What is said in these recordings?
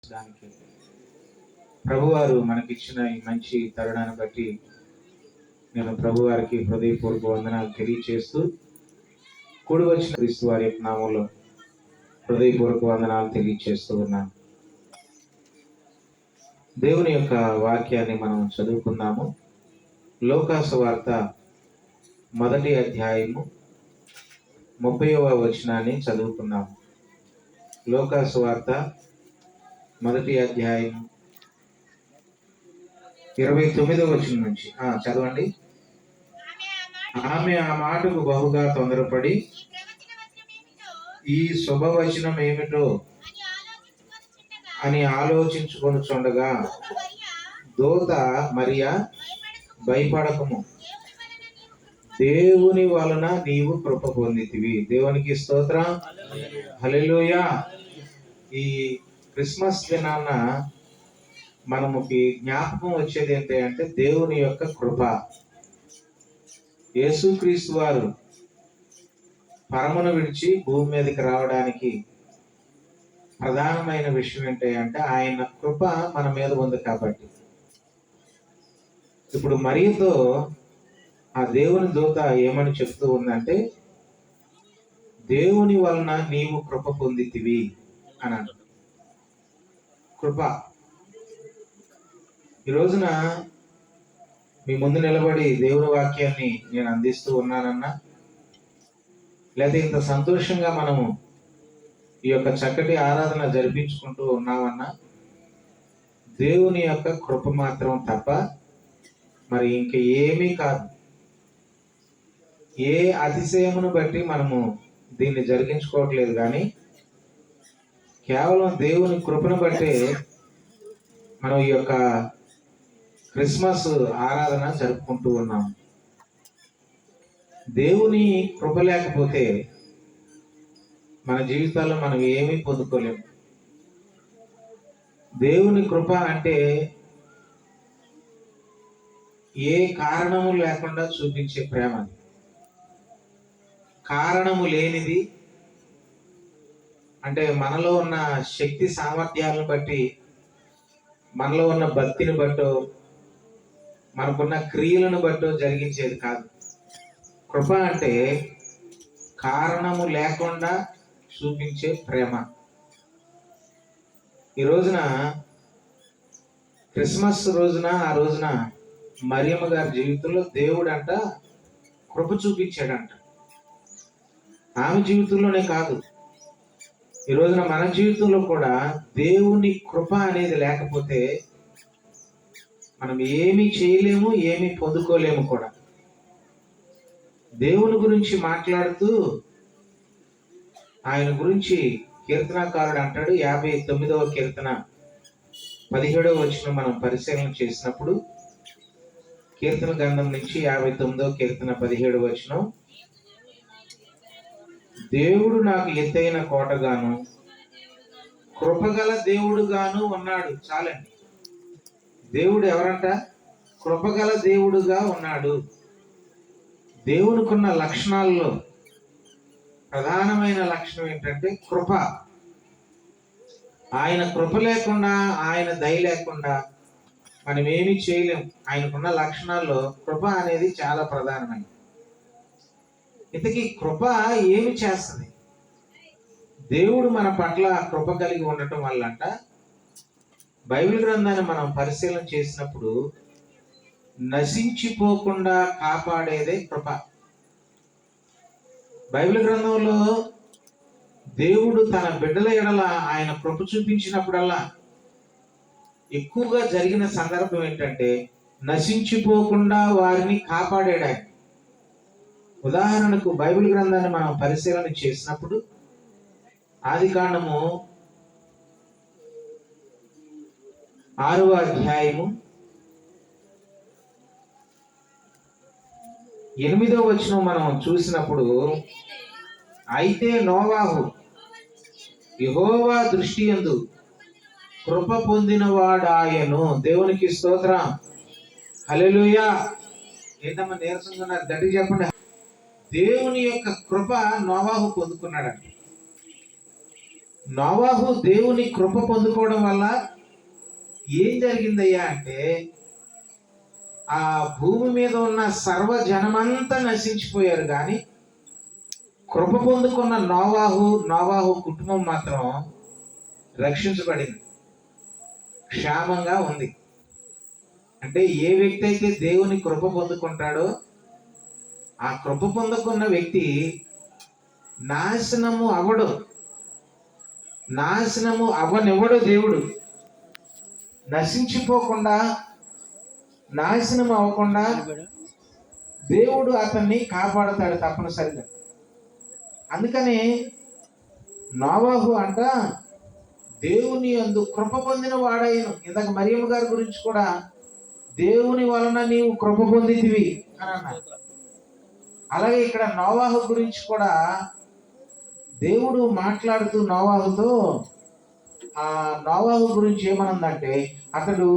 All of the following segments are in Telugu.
దానికి ప్రభువారు మనకిచ్చిన ఈ మంచి తరుణాన్ని బట్టి నేను ప్రభువారికి హృదయపూర్వక వందనాలు తెలియచేస్తూ కూడి వచ్చిన క్రీస్తు వారి యొక్క నామంలో హృదయపూర్వక వందనాలు తెలియచేస్తూ ఉన్నాను. దేవుని యొక్క వాక్యాన్ని మనం చదువుకుందాము. లోకాసు వార్త 1వ అధ్యాయము 30వ వచనాన్ని చదువుకుందాము. లోకాసు వార్త 1వ అధ్యాయం 29వ వచనం నుంచి చదవండి. ఆమె ఆ మాటకు బహుగా తొందరపడి ఈ శుభవచనం ఏమిటో అని ఆలోచించుకొనుచుండగా దూత మరియా, భయపడకము, దేవుని వలన నీవు కృప పొందితివి. దేవునికి స్తోత్రం, హల్లెలూయా. ఈ క్రిస్మస్ దినాన మనముకి జ్ఞాపకం వచ్చేది ఏంటంటే దేవుని యొక్క కృప. యేసుక్రీస్తు వారు పరమును విడిచి భూమి మీదకి రావడానికి ప్రధానమైన విషయం ఏంటంటే ఆయన కృప మన మీద ఉంది కాబట్టి. ఇప్పుడు మరియతో ఆ దేవుని దూత ఏమని చెప్తూ ఉందంటే, దేవుని వలన నీవు కృప పొందితివి అని అంట. కృప. ఈ రోజున మీ ముందు నిలబడి దేవుని వాక్యాన్ని నేను అందిస్తూ ఉన్నానన్నా, లేదా ఇంత సంతోషంగా మనము ఈ యొక్క చక్కటి ఆరాధన జరిపించుకుంటూ ఉన్నామన్నా, దేవుని యొక్క కృప మాత్రం తప్ప మరి ఇంక ఏమీ కాదు. ఏ అతిశయమును బట్టి మనము దీన్ని జరిగించుకోవట్లేదు, కానీ కేవలం దేవుని కృపను బట్టే మనం ఈ యొక్క క్రిస్మస్ ఆరాధన జరుపుకుంటూ ఉన్నాం. దేవుని కృప లేకపోతే మన జీవితాల్లో మనం ఏమీ పొందుకోలేము. దేవుని కృప అంటే ఏ కారణము లేకుండా చూపించే ప్రేమ. కారణము లేనిది అంటే మనలో ఉన్న శక్తి సామర్థ్యాలను బట్టి, మనలో ఉన్న భక్తిని బట్టో, మనకున్న క్రియలను బట్టో జరిగించేది కాదు. కృప అంటే కారణము లేకుండా చూపించే ప్రేమ. ఈ రోజున క్రిస్మస్ రోజున, ఆ రోజున మరియమ్మ గారి జీవితంలో దేవుడు అంట కృప చూపించాడంట. ఆమె జీవితంలోనే కాదు, ఈ రోజున మన జీవితంలో కూడా దేవుని కృప అనేది లేకపోతే మనం ఏమీ చేయలేము, ఏమీ పొందుకోలేము కూడా. దేవుని గురించి మాట్లాడుతూ ఆయన గురించి కీర్తనాకారుడు అంటాడు. 59వ కీర్తన 17వ వచనం మనం పరిశీలన చేసినప్పుడు, కీర్తన గ్రంథం నుంచి 59వ కీర్తన 17వ వచనం, దేవుడు నాకు ఎత్తైన కోటగాను కృపగల దేవుడుగాను ఉన్నాడు. చాలండి. దేవుడు ఎవరంట? కృపగల దేవుడుగా ఉన్నాడు. దేవునికున్న లక్షణాల్లో ప్రధానమైన లక్షణం ఏంటంటే కృప. ఆయన కృప లేకుండా, ఆయన దయ లేకుండా మనం ఏమీ చేయలేం. ఆయనకున్న లక్షణాల్లో కృప అనేది చాలా ప్రధానమైనది. ఇంతకీ కృప ఏమి చేస్తుంది? దేవుడు మన పట్ల కృప కలిగి ఉండటం వల్లంట బైబిల్ గ్రంథాన్ని మనం పరిశీలన చేసినప్పుడు నశించిపోకుండా కాపాడేదే కృప. బైబిల్ గ్రంథంలో దేవుడు తన బిడ్డల ఎడల ఆయన కృప చూపించినప్పుడల్లా ఎక్కువగా జరిగిన సందర్భం ఏంటంటే నశించిపోకుండా వారిని కాపాడాడు ఆయన. ఉదాహరణకు బైబిల్ గ్రంథాన్ని మనం పరిశీలన చేసినప్పుడు ఆదికాండము 6వ అధ్యాయము 8వ వచనం మనం చూసినప్పుడు, అయితే నోవాహు యెహోవా దృష్టి యందు కృప పొందినవాడాయను. దేవునికి స్తోత్రం, హల్లెలూయా. ఏంటమ్మా నీరసంగా ఉన్నారు? గట్టిగా చెప్పండి. దేవుని యొక్క కృప నోవాహు పొందుకున్నాడంట. నోవాహు దేవుని కృప పొందుకోవడం వల్ల ఏం జరిగిందయ్యా అంటే, ఆ భూమి మీద ఉన్న సర్వ జనమంతా నశించిపోయారు, కానీ కృప పొందుకున్న నోవాహు కుటుంబం మాత్రం రక్షించబడింది, క్షేమంగా ఉంది. అంటే ఏ వ్యక్తి అయితే దేవుని కృప పొందుకుంటాడో ఆ కృప పొందుకున్న వ్యక్తి నాశనము అవ్వనివ్వడు. దేవుడు నశించిపోకుండా, నాశనం అవ్వకుండా దేవుడు అతన్ని కాపాడుతాడు తప్పనిసరిగా. అందుకని నోవాహు అంట దేవుని యందు కృప పొందిన వాడయ్యను. ఇందాక మరియమ్మ గారి గురించి కూడా దేవుని వలన నీవు కృప పొందితివి అని అన్నారు. అలాగే ఇక్కడ నోవాహు గురించి కూడా దేవుడు మాట్లాడుతూ నోవాహు గురించి ఏమనుందంటే, అతడు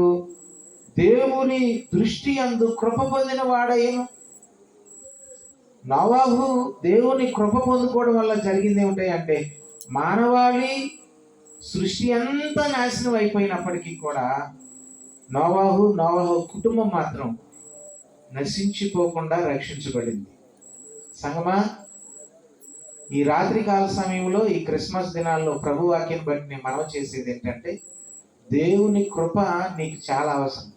దేవుని దృష్టి యందు కృప పొందిన వాడయ్యను. నోవాహు దేవుని కృప పొందుకోవడం వల్ల జరిగింది ఏమిటంటే, మానవాళి సృష్టి అంతా నాశనం అయిపోయినప్పటికీ కూడా నోవాహు కుటుంబం మాత్రం నశించిపోకుండా రక్షించబడింది. సంగమా, ఈ రాత్రి కాల సమయంలో, ఈ క్రిస్మస్ దినాల్లో ప్రభు వాక్యం బట్టి నేను మనవి చేసేది ఏంటంటే, దేవుని కృప నీకు చాలా అవసరం.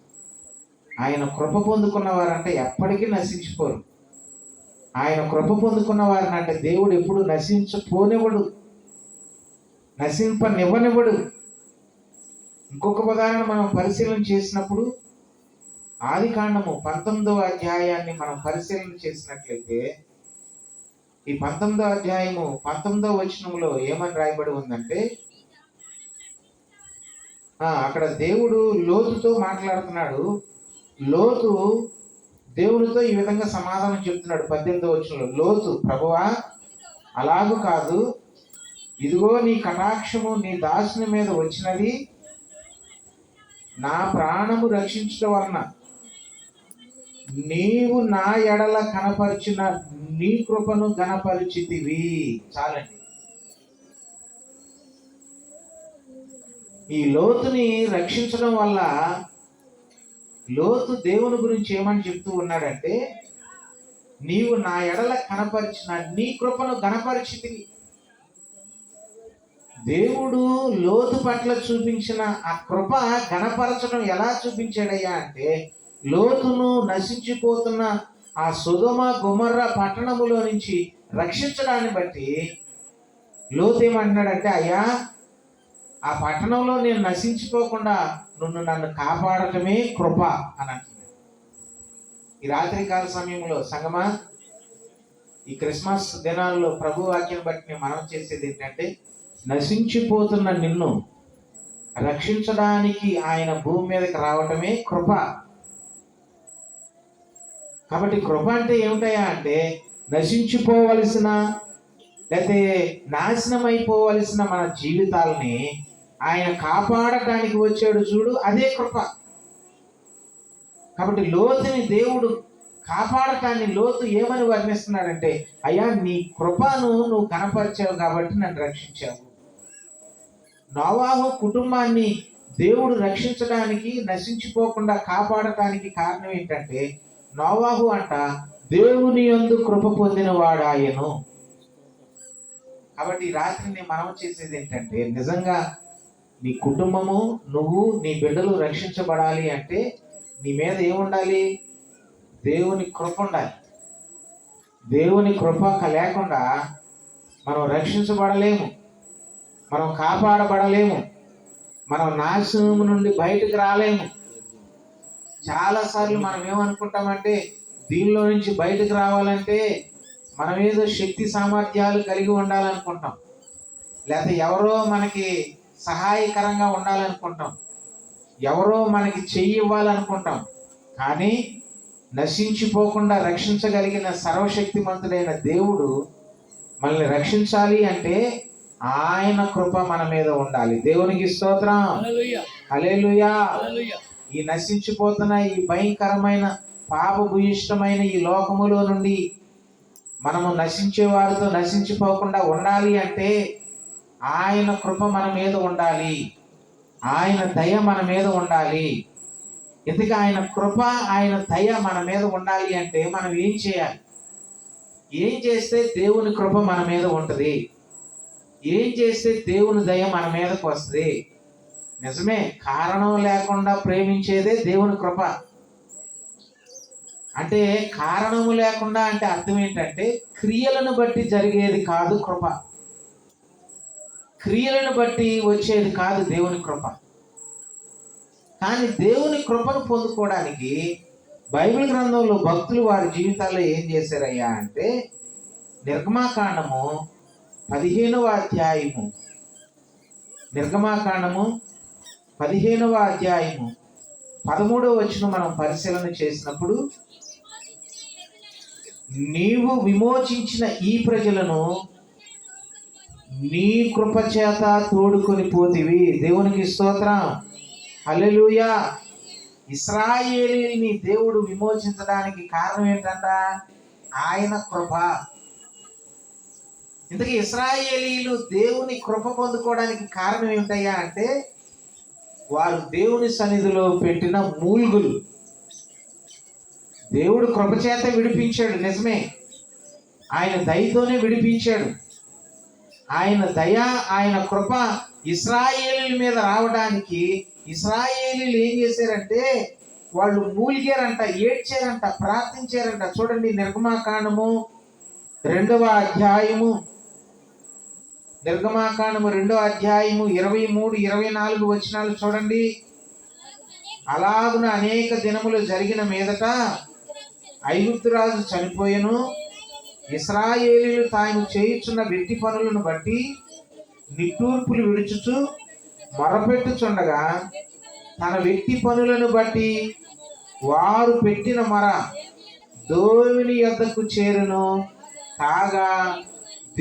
ఆయన కృప పొందుకున్న వారంటే ఎప్పటికీ నశించిపోరు. ఆయన కృప పొందుకున్న వారిని అంటే దేవుడు ఎప్పుడు నశింపనివ్వనివ్వడు. ఇంకొక ఉదాహరణ మనం పరిశీలన చేసినప్పుడు, ఆదికాండము 19వ అధ్యాయాన్ని మనం పరిశీలన చేసినట్లయితే, ఈ 19వ అధ్యాయము 19వ వచనంలో ఏమని రాయబడి ఉందంటే, అక్కడ దేవుడు లోతుతో మాట్లాడుతున్నాడు. లోతు దేవునితో ఈ విధంగా సమాధానం చెప్తున్నాడు 18వ వచనంలో. లోతు, ప్రభువా, అలాగూ కాదు, ఇదిగో నీ కటాక్షము నీ దాసుని మీద వచ్చినది, నా ప్రాణము రక్షించడం వలన నీవు నా ఎడల కనపరిచిన నీ కృపను గణపరిచితివి. చాలండి. ఈ లోతుని రక్షించడం వల్ల లోతు దేవుని గురించి ఏమని చెప్తూ ఉన్నాడంటే, నీవు నా ఎడల కనపరిచిన నీ కృపను గణపరిచితివి. దేవుడు లోతు పట్ల చూపించిన ఆ కృప గణపరచడం ఎలా చూపించాడయ్యా అంటే, లోతును నశించిపోతున్న ఆ సొదొమ గొమొర్రా పట్టణములో నుంచి రక్షించడాన్ని బట్టి లోతు ఏమంటున్నాడంటే, అయ్యా, ఆ పట్టణంలో నేను నశించిపోకుండా నన్ను కాపాడటమే కృప అని అంటున్నాడు. ఈ రాత్రికాల సమయంలో సంగమా, ఈ క్రిస్మస్ దినాల్లో ప్రభు వాక్యం బట్టి మనం చేసేది ఏంటంటే, నశించిపోతున్న నిన్ను రక్షించడానికి ఆయన భూమి మీదకి రావటమే కృప. కాబట్టి కృప అంటే ఏమిటయా అంటే, నశించిపోవలసిన లేకపోతే నాశనం అయిపోవలసిన మన జీవితాలని ఆయన కాపాడటానికి వచ్చాడు చూడు, అదే కృప. కాబట్టి లోతుని దేవుడు కాపాడటాన్ని లోతు ఏమని వర్ణిస్తున్నాడంటే, అయ్యా, నీ కృపను నువ్వు కనపరిచావు కాబట్టి నన్ను రక్షించావు. నోవాహు కుటుంబాన్ని దేవుడు రక్షించడానికి, నశించిపోకుండా కాపాడటానికి కారణం ఏంటంటే, నోవాహు అంట దేవుని యందు కృప పొందిన వాడాయను. కాబట్టి రాత్రి నేను మనం చేసేది ఏంటంటే, నిజంగా నీ కుటుంబము, నువ్వు, నీ బిడ్డలు రక్షించబడాలి అంటే నీ మీద ఏముండాలి? దేవుని కృప ఉండాలి. దేవుని కృప లేకుండా మనం రక్షించబడలేము, మనం కాపాడబడలేము, మనం నాశనం నుండి బయటకు రాలేము. చాలాసార్లు మనం ఏమనుకుంటామంటే, దీనిలో నుంచి బయటకు రావాలంటే మనం ఏదో శక్తి సామర్థ్యాలు కలిగి ఉండాలనుకుంటాం, లేకపోతే ఎవరో మనకి సహాయకరంగా ఉండాలనుకుంటాం, ఎవరో మనకి చెయ్యి ఇవ్వాలనుకుంటాం. కానీ నశించిపోకుండా రక్షించగలిగిన సర్వశక్తిమంతుడైన దేవుడు మనల్ని రక్షించాలి అంటే ఆయన కృప మన మీద ఉండాలి. దేవునికి స్తోత్రం, హల్లెలూయా. ఈ నశించిపోతున్న ఈ భయంకరమైన పాపభూయిష్టమైన ఈ లోకములో నుండి మనము నశించే వారితో నశించిపోకుండా ఉండాలి అంటే ఆయన కృప మన మీద ఉండాలి, ఆయన దయ మన మీద ఉండాలి. ఎందుకు ఆయన కృప ఆయన దయ మన మీద ఉండాలి అంటే మనం ఏం చేయాలి? ఏం చేస్తే దేవుని కృప మన మీద ఉంటుంది? ఏం చేస్తే దేవుని దయ మన మీదకి వస్తుంది? నిజమే, కారణం లేకుండా ప్రేమించేదే దేవుని కృప. అంటే కారణము లేకుండా అంటే అర్థం ఏంటంటే క్రియలను బట్టి జరిగేది కాదు కృప, క్రియలను బట్టి వచ్చేది కాదు దేవుని కృప. కానీ దేవుని కృపను పొందుకోవడానికి బైబిల్ గ్రంథంలో భక్తులు వారి జీవితాల్లో ఏం చేశారయ్యా అంటే, నిర్గమాకాండము 15వ అధ్యాయము, నిర్గమాకాండము 15వ అధ్యాయము 13వ వచనం మనం పరిశీలన చేసినప్పుడు, నీవు విమోచించిన ఈ ప్రజలను నీ కృప చేత తోడుకొని పోతివి. దేవునికి స్తోత్రం, హల్లెలూయా. ఇశ్రాయేలీని దేవుడు విమోచించడానికి కారణం ఏంటంట? ఆయన కృప. ఇంతకీ ఇశ్రాయేలీలు దేవుని కృప పొందుకోవడానికి కారణం ఏమిటయ్యా అంటే, వారు దేవుని సన్నిధిలో పెట్టిన మూల్గులు. దేవుడు కృప చేత విడిపించాడు, నిజమే, ఆయన దయతోనే విడిపించాడు. ఆయన దయ, ఆయన కృప ఇశ్రాయేలీల మీద రావడానికి ఇశ్రాయేలీలు ఏం చేశారంటే, వాళ్ళు మూలిగారంట, ఏడ్చారంట, ప్రార్థించారంట. చూడండి, నిర్గమాకాండము 2వ అధ్యాయము, నిర్గమాకాండము 2వ అధ్యాయము 23, 24 వచనాలు చూడండి. అలాగున అనేక దినములు జరిగిన మీదట ఐగుప్తు రాజు చనిపోయెను. ఇశ్రాయేలీలు తాము చేయుచున్న వెట్టి పనులను బట్టి నిట్టూర్పులు విడుచుచు మొరపెట్టుచుండగా, తన వెట్టి పనులను బట్టి వారు పెట్టిన మొర దేవుని యొద్దకు చేరును. కాగా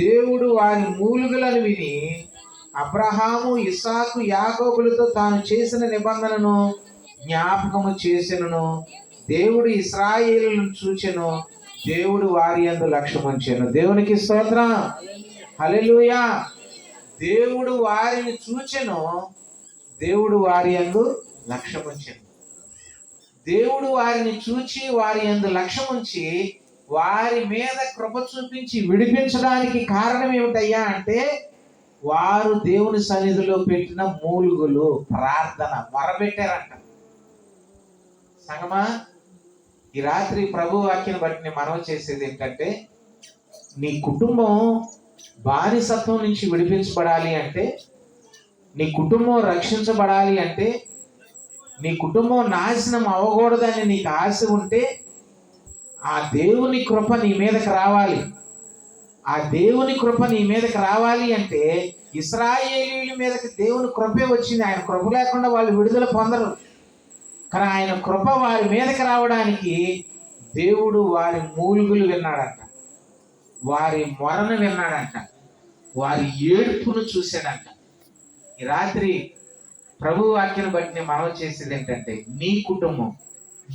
దేవుడు వారి మూలుగులను విని అబ్రహాము, ఇస్సాకు, యాకోబులతో తాను చేసిన నిబంధనను జ్ఞాపకము చేసెను. దేవుడు ఇశ్రాయేలులను చూచెను, దేవుడు వారి యందు లక్ష్యముంచెను. దేవునికి స్తోత్రం, హల్లెలూయా. దేవుడు వారిని చూచెను, దేవుడు వారి యందు లక్ష్యముంచెను. దేవుడు వారిని చూచి వారి యందు లక్ష్యముంచి వారి మీద కృప చూపించి విడిపించడానికి కారణం ఏమిటయ్యా అంటే, వారు దేవుని సన్నిధిలో పెట్టిన మూలుగులు, ప్రార్థన, మొరపెట్టారంట. సంగమా, ఈ రాత్రి ప్రభు వాక్యాన్ని బట్టి నేను మనవి చేసేది ఏంటంటే, నీ కుటుంబం బానిసత్వం నుంచి విడిపించబడాలి అంటే, నీ కుటుంబం రక్షించబడాలి అంటే, నీ కుటుంబం నాశనం అవ్వకూడదని నీకు ఆశ ఉంటే, ఆ దేవుని కృప నీ మీదకి రావాలి. ఆ దేవుని కృప నీ మీదకి రావాలి అంటే, ఇశ్రాయేలీయుల మీదకి దేవుని కృపే వచ్చింది. ఆయన కృప లేకుండా వాళ్ళు విడుదల పొందరు. కానీ ఆయన కృప వారి మీదకి రావడానికి దేవుడు వారి మూలుగులు విన్నాడంట, వారి మొరను విన్నాడంట, వారి ఏడుపును చూశాడంట. ఈ రాత్రి ప్రభు వాక్యాన్ని బట్టి నేను మనవి చేసేది ఏంటంటే, నీ కుటుంబం,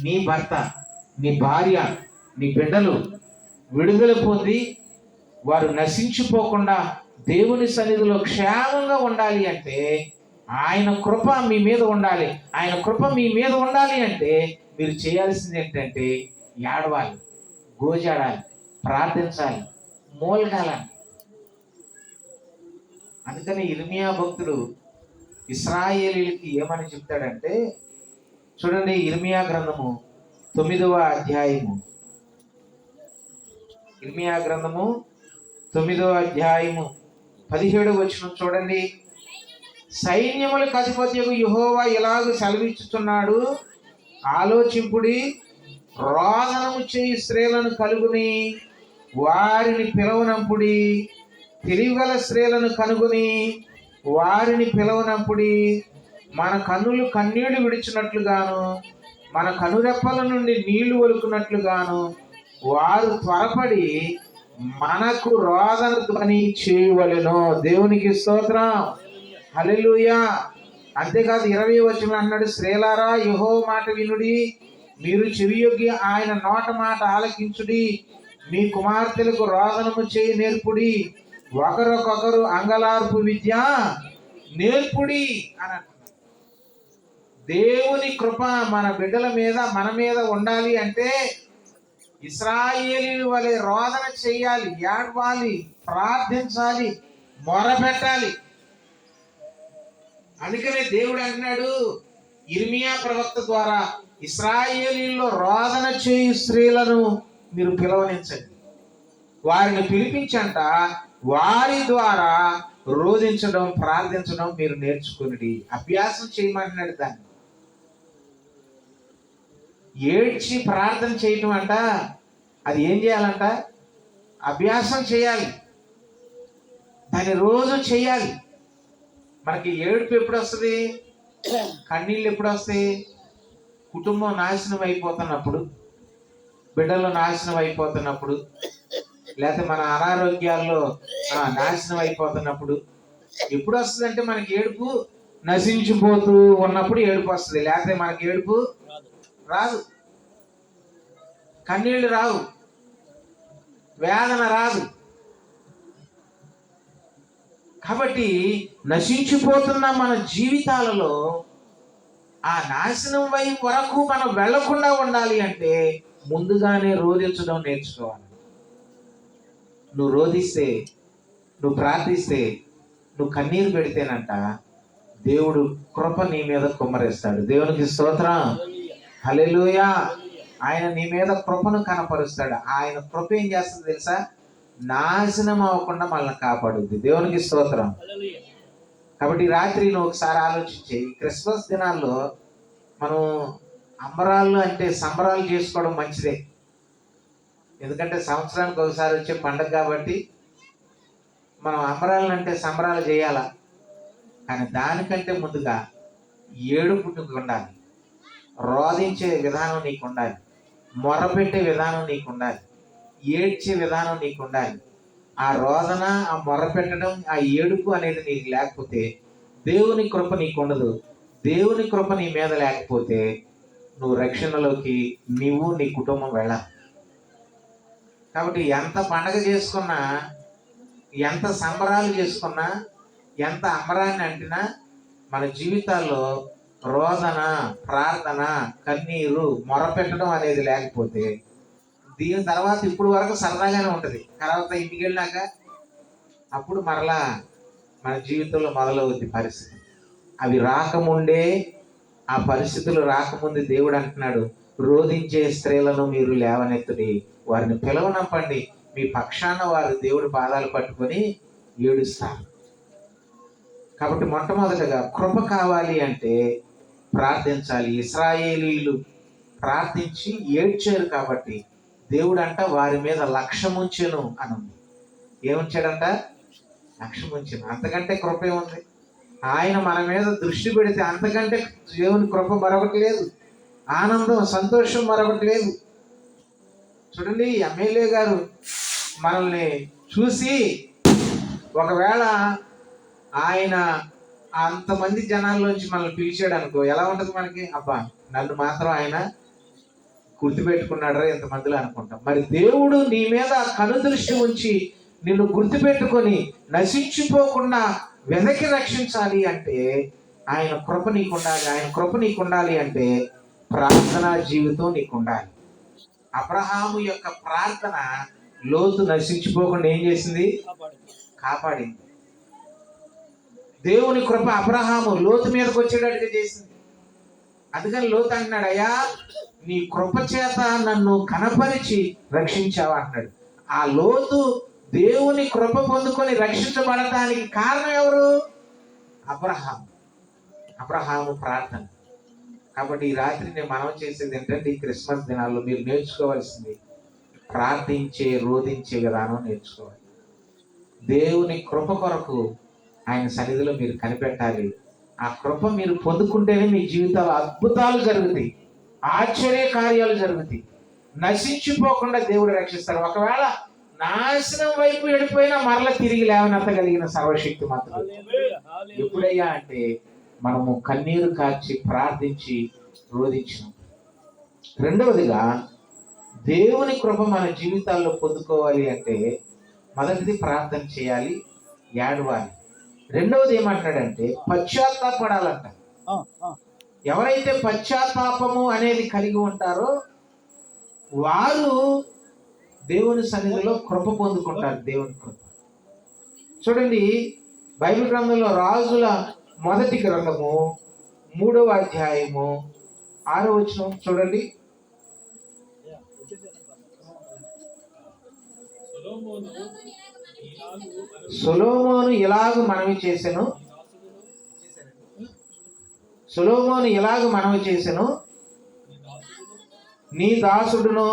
నీ భర్త, నీ భార్య, నీ బిడ్డలు విడుదల పొంది వారు నశించిపోకుండా దేవుని సన్నిధిలో క్షేమంగా ఉండాలి అంటే ఆయన కృప మీ మీద ఉండాలి. ఆయన కృప మీ మీద ఉండాలి అంటే మీరు చేయాల్సింది ఏంటంటే, ఏడవాలి, గోజాడాలి, ప్రార్థించాలి, మూలగాలని. అందుకని ఇర్మియా భక్తుడు ఇశ్రాయేలీయులకి ఏమని చెప్తాడంటే, చూడండి, ఇర్మియా గ్రంథము 9వ అధ్యాయము, ఇర్మియా గ్రంథము 9వ అధ్యాయము 17వ వచనం చూడండి. సైన్యములకు అధిపత్యకు యెహోవా ఇలాగ సెలవిచ్చుచున్నాడు, ఆలోచింపుడి, రోదనము చేయి స్త్రీలను కలుగుని వారిని పిలవనంపుడి, తెలివిగల స్త్రీలను కనుగొని వారిని పిలవనంపుడి. మన కన్నులు కన్నీళ్లు విడిచినట్లుగాను, మన కనురెప్పల నుండి నీళ్లు ఒలుకున్నట్లుగాను వారు త్వరపడి మనకు రోదన ధ్వని చేయవలెను. దేవునికి స్తోత్రం, హల్లెలూయా. అంతేకాదు 20వ వచనం అన్నాడు, స్త్రీలారా యెహోవా మాట వినుడి, మీరు చెవియొగ్గి ఆయన నోట మాట ఆలకించుడి, మీ కుమార్తెలకు రోదనము చేయి నేర్పుడి, ఒకరికొకరు అంగలార్పు విద్య నేర్పుడి అని అంటున్నారు. దేవుని కృప మన బిడ్డల మీద మన మీద ఉండాలి అంటే ఇశ్రాయేలీయుల వలె రోదన చెయ్యాలి, ఏడవాలి, ప్రార్థించాలి, మొరపెట్టాలి. అందుకనే దేవుడు అంటున్నాడు ఇర్మియా ప్రవక్త ద్వారా, ఇశ్రాయేలీయుల్లో రోదన చేయు స్త్రీలను మీరు పిలవనించండి, వారిని పిలిపించంట, వారి ద్వారా రోధించడం ప్రార్థించడం మీరు నేర్చుకుని అభ్యాసం చేయమంటున్నాడు. దాన్ని ఏడ్చి ప్రార్థన చేయటం అంట, అది ఏం చేయాలంట? అభ్యాసం చేయాలి, దాన్ని రోజు చేయాలి. మనకి ఏడుపు ఎప్పుడు వస్తుంది? కన్నీళ్ళు ఎప్పుడు వస్తాయి? కుటుంబం నాశనం అయిపోతున్నప్పుడు, బిడ్డలు నాశనం అయిపోతున్నప్పుడు, లేకపోతే మన అనారోగ్యాల్లో నాశనం అయిపోతున్నప్పుడు. ఎప్పుడు వస్తుంది అంటే మనకి ఏడుపు నశించిపోతూ ఉన్నప్పుడు ఏడుపు వస్తుంది, లేకపోతే మనకి ఏడుపు రాదు, కన్నీళ్ళు రావు, వేదన రాదు. కాబట్టి నశించిపోతున్న మన జీవితాలలో ఆ నాశనం వైపు వరకు మనం వెళ్లకుండా ఉండాలి అంటే ముందుగానే రోధించడం నేర్చుకోవాలి. నువ్వు రోధిస్తే, నువ్వు ప్రార్థిస్తే, నువ్వు కన్నీరు పెడితేనంట దేవుడు కృప నీ మీద కుమ్మరిస్తాడు. దేవునికి స్తోత్రం, హల్లెలూయా. ఆయన నీ మీద కృపను కనపరుస్తాడు. ఆయన కృప ఏం చేస్తుంది తెలుసా? నాశనం అవ్వకుండా మనల్ని కాపాడుద్ది. దేవునికి స్తోత్రం. కాబట్టి రాత్రి నువ్వు ఒకసారి ఆలోచించి, క్రిస్మస్ దినాల్లో మనం అంబరాలు అంటే సంబరాలు చేసుకోవడం మంచిదే, ఎందుకంటే సంవత్సరానికి ఒకసారి వచ్చే పండుగ కాబట్టి మనం అంబరాలు అంటే సంబరాలు చేయాలా. కానీ దానికంటే ముందుగా ఏడుపు నీకు ఉండాలి, రోధించే విధానం నీకు ఉండాలి, మొరపెట్టే విధానం నీకు ఉండాలి, ఏడ్చే విధానం నీకు ఉండాలి. ఆ రోదన, ఆ మొరపెట్టడం, ఆ ఏడుపు అనేది నీకు లేకపోతే దేవుని కృప నీకు ఉండదు. దేవుని కృప నీ మీద లేకపోతే నువ్వు రక్షణలోకి నీవు నీ కుటుంబం వెళ్ళాలి. కాబట్టి ఎంత పండగ చేసుకున్నా, ఎంత సంబరాలు చేసుకున్నా, ఎంత అంబరాన్ని అంటినా మన జీవితాల్లో రోదన, ప్రార్థన, కన్నీరు, మొరపెట్టడం అనేది లేకపోతే దీని తర్వాత ఇప్పుడు వరకు సరదాగానే ఉంటుంది. తర్వాత ఇంటికి వెళ్ళినాక అప్పుడు మరలా మన జీవితంలో మొదలవుద్ది పరిస్థితి. అవి రాకముందే, ఆ పరిస్థితులు రాకముందు దేవుడు అంటున్నాడు, రోధించే స్త్రీలను మీరు లేవనెత్తుడి, వారిని పిలవనంపండి, మీ పక్షాన వారు దేవుడి పాదాలు పట్టుకొని ఏడుస్తారు. కాబట్టి మొట్టమొదటిగా కృప కావాలి అంటే ప్రార్థించాలి. ఇశ్రాయేలీయులు ప్రార్థించి ఏడ్చారు కాబట్టి దేవుడు అంట వారి మీద లక్ష్యముంచెను అని ఉంది. ఏముంచాడంట? లక్ష్యముంచెను. అంతకంటే కృప ఏముంది? ఆయన మన మీద దృష్టి పెడితే అంతకంటే దేవుని కృప మరొకటి లేదు, ఆనందం, సంతోషం మరొకటి లేదు. చూడండి, ఎమ్మెల్యే గారు మనల్ని చూసి ఒకవేళ ఆయన అంతమంది జనాల్లోంచి మనల్ని పిలిచాడు అనుకో, ఎలా ఉంటుంది మనకి? అబ్బా, నన్ను మాత్రం ఆయన గుర్తుపెట్టుకున్నాడరా ఇంతమందిలో అనుకుంటాం. మరి దేవుడు నీ మీద కనుదృష్టి ఉంచి నిన్ను గుర్తుపెట్టుకొని నశించిపోకుండా వెనక్కి రక్షించాలి అంటే ఆయన కృప నీకుండాలి. ఆయన కృప నీకుండాలి అంటే ప్రార్థనా జీవితం నీకుండాలి. అబ్రహాము యొక్క ప్రార్థన లోతు నశించిపోకుండా ఏం చేసింది? కాపాడింది. దేవుని కృప అబ్రహాము లోతు మీదకి వచ్చేటట్టుగా చేసింది. అందుకని లోతు అంటున్నాడు, అయ్యా నీ కృప చేత నన్ను కనపరిచి రక్షించావా అంటున్నాడు. ఆ లోతు దేవుని కృప పొందుకొని రక్షించబడటానికి కారణం ఎవరు? అబ్రహాము ప్రార్థన. కాబట్టి ఈ రాత్రి నేను మనవి చేసేది ఏంటంటే, ఈ క్రిస్మస్ దినాల్లో మీరు నేర్చుకోవాల్సింది ప్రార్థించే, రోధించే విధానం నేర్చుకోవాలి. దేవుని కృప కొరకు ఆయన సన్నిధిలో మీరు కనిపెట్టాలి. ఆ కృప మీరు పొందుకుంటేనే మీ జీవితాలు అద్భుతాలు జరుగుతాయి, ఆశ్చర్య కార్యాలు జరుగుతాయి. నశించిపోకుండా దేవుడు రక్షిస్తాడు. ఒకవేళ నాశనం వైపు వెళ్ళిపోయినా మరల తిరిగి లేవనెత్తగలిగిన సర్వశక్తి మాత్రం ఎప్పుడయ్యా అంటే మనము కన్నీరు కార్చి ప్రార్థించి రోధించాం. రెండవదిగా దేవుని కృప మన జీవితాల్లో పొందుకోవాలి అంటే మొదటిది ప్రార్థన చేయాలి, ఏడవాలి. రెండవది ఏమంటాడంటే పశ్చాత్తాపడాలంట. ఎవరైతే పశ్చాత్తాపము అనేది కలిగి ఉంటారో వారు దేవుని సన్నిధిలో కృప పొందుకుంటారు. దేవుని కృప చూడండి, బైబిల్ గ్రంథంలో రాజుల మొదటి గ్రంథము 3వ అధ్యాయము 6వ వచనం చూడండి. సొలొమోను ఇలాగ మనవి చేసెను, సొలొమోను ఇలాగ మనవి చేసెను, నీ దాసుడును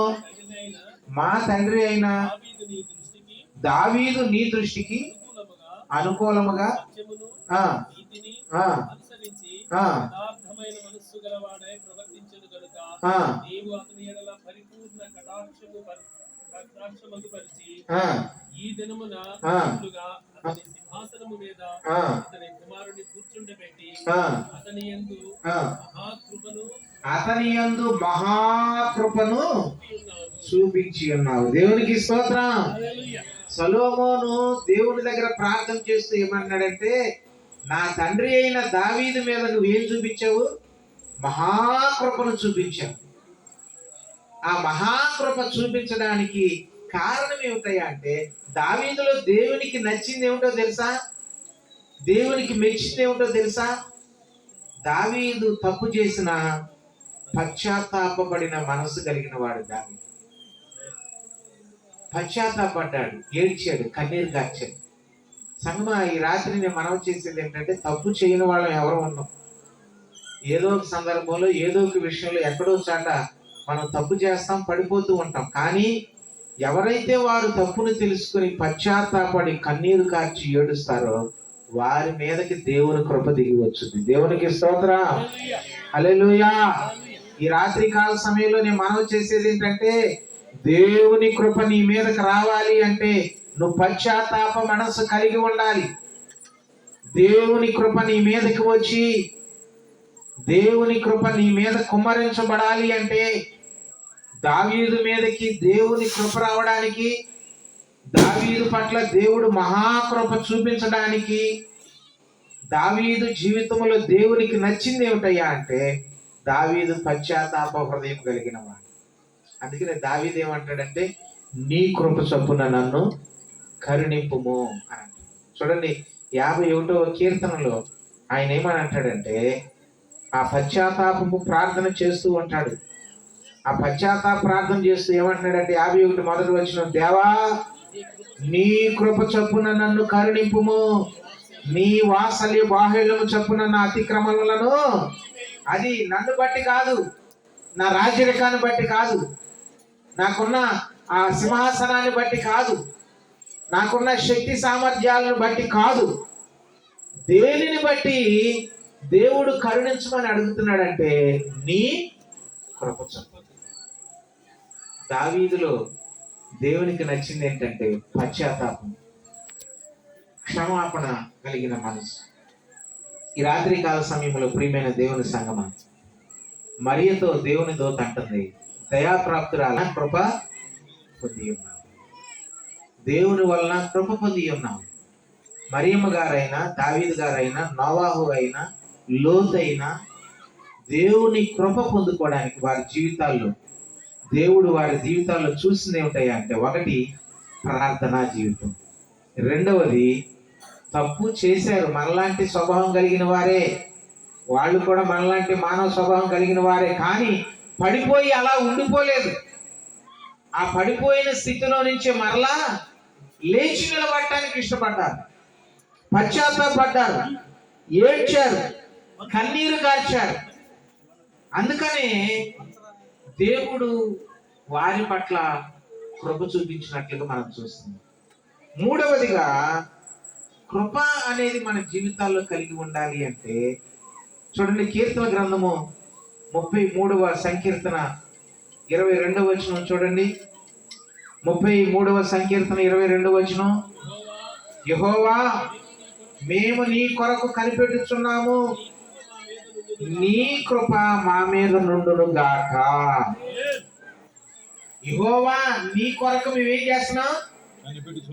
మా తండ్రి అయిన దావీదు నీ దృష్టికి అనుకూలముగా ఈ దినమున అతని సింహాసనము మీద అతని కుమారుని కూర్చుండబెట్టి అతని యందు మహాకృపను చూపించి ఉన్నావు. దేవునికి స్తోత్రం. సొలొమోను దేవుని దగ్గర ప్రార్థన చేస్తూ ఏమన్నాడంటే, నా తండ్రి అయిన దావీదు మీద నువ్వేం చూపించావు? మహాకృపను చూపించావు. ఆ మహాకృప చూపించడానికి కారణం ఏమిటయ్యా అంటే, దావీదులో దేవునికి నచ్చింది ఏమిటో తెలుసా? దేవునికి మెచ్చింది ఏమిటో తెలుసా? దావీదు తప్పు చేసిన పశ్చాత్తాపడిన మనసు కలిగిన వాడు. దావీదు పశ్చాత్తాపడ్డాడు, ఏడ్చాడు, కన్నీరు కార్చాడు. సంగమా, ఈ రాత్రి నేను మనవి చేసేది ఏంటంటే, తప్పు చేయని వాళ్ళం ఎవరు ఉన్నాం. ఏదో ఒక సందర్భంలో ఏదో ఒక విషయంలో ఎక్కడో చాట మనం తప్పు చేస్తాం, పడిపోతూ ఉంటాం. కానీ ఎవరైతే వారు తప్పును తెలుసుకుని పశ్చాత్తాపడి కన్నీరు కార్చి ఏడుస్తారో వారి మీదకి దేవుని కృప దిగి వచ్చింది. దేవునికి స్తోత్రం. హల్లెలూయా. ఈ రాత్రి కాల సమయంలో నేను మనవి చేసేది ఏంటంటే, దేవుని కృప నీ మీదకి రావాలి అంటే నువ్వు పశ్చాత్తాప మనసు కలిగి ఉండాలి. దేవుని కృప నీ మీదకి వచ్చి దేవుని కృప నీ మీద కుమ్మరించబడాలి అంటే, దావీదు మీదకి దేవుని కృప రావడానికి, దావీదు పట్ల దేవుడు మహాకృప చూపించడానికి, దావీదు జీవితంలో దేవునికి నచ్చింది ఏమిటయ్యా అంటే, దావీదు పశ్చాత్తాప హృదయం కలిగిన వాడు. అందుకనే దావీదు ఏమంటాడంటే, నీ కృప చొప్పున నన్ను కరుణింపుము అని. చూడండి, 51వ కీర్తనలో ఆయన ఏమని అంటాడంటే, ఆ పశ్చాత్తాపము ప్రార్థన చేస్తూ ఉంటాడు. ఆ పశ్చాత్తాప ప్రార్థన చేస్తూ ఏమంటున్నాడంటే, 51 మొదటి వచనం, దేవా నీ కృప చొప్పున నన్ను కరుణింపుము, నీ వాత్సల్య బాహుళ్యము చొప్పున నా అతిక్రమములను, అది నన్ను బట్టి కాదు, నా రాజరికాన్ని బట్టి కాదు, నాకున్న ఆ సింహాసనాన్ని బట్టి కాదు, నాకున్న శక్తి సామర్థ్యాలను బట్టి కాదు, దేనిని బట్టి దేవుడు కరుణించమని అడుగుతున్నాడంటే నీ కృప చొప్పున. దావీదులో దేవునికి నచ్చింది ఏంటంటే పశ్చాత్తాపం, క్షమాపణ కలిగిన మనసు. ఈ రాత్రి కాల సమయంలో ప్రియమైన దేవుని సంగమా, మరియతో దేవుని దూత అంటుంది, దయాప్రాప్తురాల కృప పొంది ఉన్నావు. దేవుని వలన కృప పొంది ఉన్నావు. మరియమ్మ గారైనా, దావీదు గారైనా, నోవాహు అయినా, లోతు అయినా దేవుని కృప పొందుకోవడానికి వారి జీవితాల్లో దేవుడు వారి జీవితాల్లో చూసింది ఏమిటాయి అంటే, ఒకటి ప్రార్థనా జీవితం, రెండవది తప్పు చేశారు మనలాంటి స్వభావం కలిగిన వారే, వాళ్ళు కూడా మనలాంటి మానవ స్వభావం కలిగిన వారే, కానీ పడిపోయి అలా ఉండిపోలేదు. ఆ పడిపోయిన స్థితిలో నుంచి మరలా లేచి నిలబడటానికి ఇష్టపడ్డారు, పశ్చాత్తాపడ్డారు, ఏడ్చారు, కన్నీరు కార్చారు. అందుకనే దేవుడు వారి పట్ల కృప చూపించినట్లుగా మనం చూస్తున్నాం. మూడవదిగా, కృప అనేది మన జీవితాల్లో కలిగి ఉండాలి అంటే చూడండి, కీర్తన గ్రంథము 33వ సంకీర్తన 22వ వచనం చూడండి. 33వ సంకీర్తన 22వ వచనం, యెహోవా మేము నీ కొరకు కనిపెట్టుచున్నాము, నీ కృప మా మీద నుండును గాక. యెహోవా నీ కొరకు మేము ఏం చేస్తున్నాం?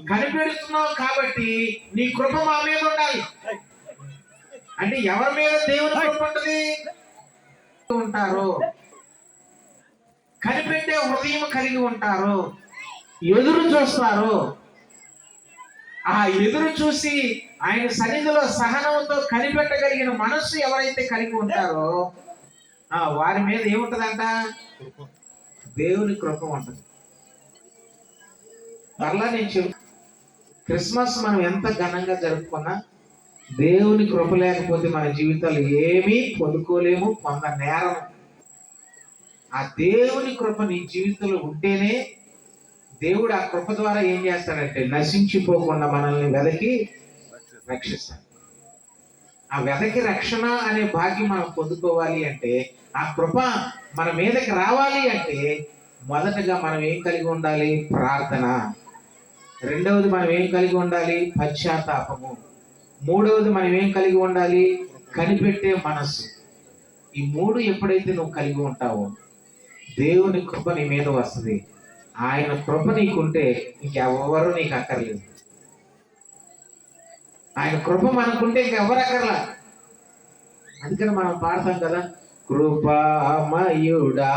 కనిపెడుతున్నావు కాబట్టి నీ కృప మా మీద ఉండాలి. అంటే ఎవరి మీద దేవుని కృప ఉంటుంది? ఉంటారు, కనిపెట్టే హృదయం కలిగి ఉంటారు, ఎదురు చూస్తారు. ఆ ఎదురు చూసి ఆయన సన్నిధిలో సహనంతో కనిపెట్టగలిగిన మనస్సు ఎవరైతే కలిగి ఉంటారో వారి మీద ఏముంటదంట? దేవుని కృప ఉంటుంది. మరలా నేను క్రిస్మస్ మనం ఎంత ఘనంగా జరుపుకున్నా దేవుని కృప లేకపోతే మన జీవితాలు ఏమీ పొందుకోలేము, పొందనేరం. ఆ దేవుని కృప నీ జీవితంలో ఉంటేనే దేవుడు ఆ కృప ద్వారా ఏం చేస్తాడంటే నశించిపోకుండా మనల్ని వెదకి రక్షిస్తాడు. ఆ వెదకి రక్షణ అనే భాగ్యం మనం పొందుకోవాలి అంటే, ఆ కృప మన మీదకి రావాలి అంటే మొదటగా మనం ఏం కలిగి ఉండాలి? ప్రార్థన. రెండవది మనం ఏం కలిగి ఉండాలి? పశ్చాత్తాపము. మూడవది మనం ఏం కలిగి ఉండాలి? కనిపెట్టే మనస్సు. ఈ మూడు ఎప్పుడైతే నువ్వు కలిగి ఉంటావో దేవుని కృప నీ మీద వస్తుంది. ఆయన కృప నీకుంటే ఇంకెవ్వరు నీకు అక్కర్లేదు. ఆయన కృప మనకుంటే ఇంకెవ్వరు అక్కర్లా. అందుకని మనం పాడతాం కదా, కృపామయుడా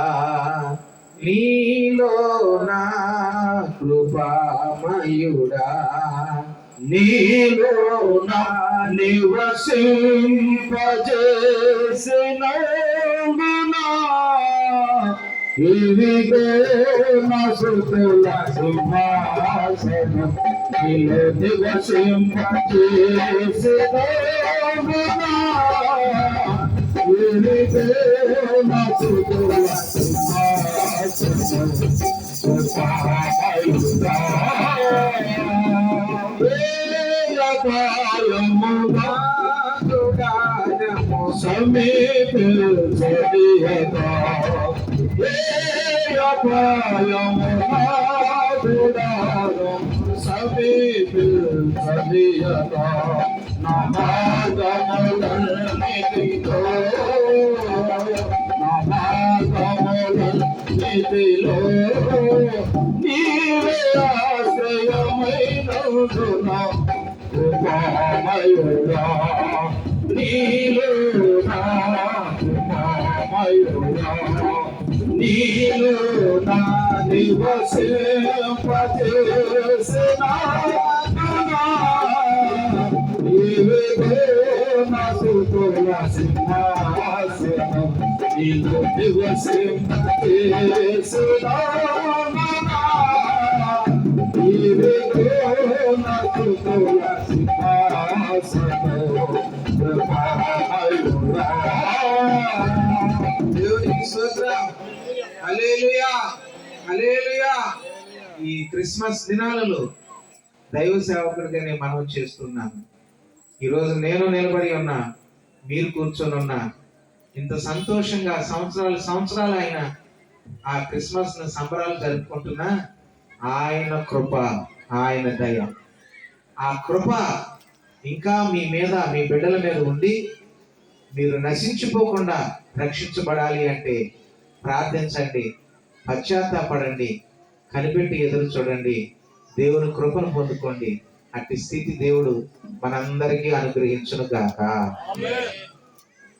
నీలో నా కృపామయుడా నీలో నా నివసింపజేసినందునా ఇవిగో నా స్తుతుల సింహాసనం నీలో నివసింపజేసినందునా ఇవిగో నా స్తుతుల సింహాసనం కృపామయుడా సమీపించడియదా సమీపించడియదా నా మార్గములన్నిటిలో నీవే ఆశ్రయమైనందునా కృపామయుడా నీలో నా కృపామయుడా నీలో నా నివసింపజేసినందునా ఇవిగో నా స్తుతుల సింహాసనం నీలో నివసింపజేసినందునా ఇవిగో నా స్తుతుల దేవునికి స్తోత్రం. హల్లెలూయా, హల్లెలూయా. ఈ క్రిస్మస్ దినాలలో దైవ సేవకుడిగా నేను మనవి చేస్తున్నాను. ఈరోజు నేను నిలబడి ఉన్నా, మీరు కూర్చొని ఉన్నా, ఇంత సంతోషంగా సంవత్సరాలు అయిన ఆ క్రిస్మస్ సంబరాలు జరుపుకుంటున్నా ఆయన కృప, ఆయన దయ, ఆ కృప ఇంకా మీ మీద, మీ బిడ్డల మీద ఉండి మీరు నశించిపోకుండా రక్షించబడాలి అంటే ప్రార్థించండి, పశ్చాత్తాపడండి, కనిపెట్టి ఎదురు చూడండి, దేవుని కృపను పొందుకోండి. అట్టి స్థితి దేవుడు మనందరికీ అనుగ్రహించును గాక.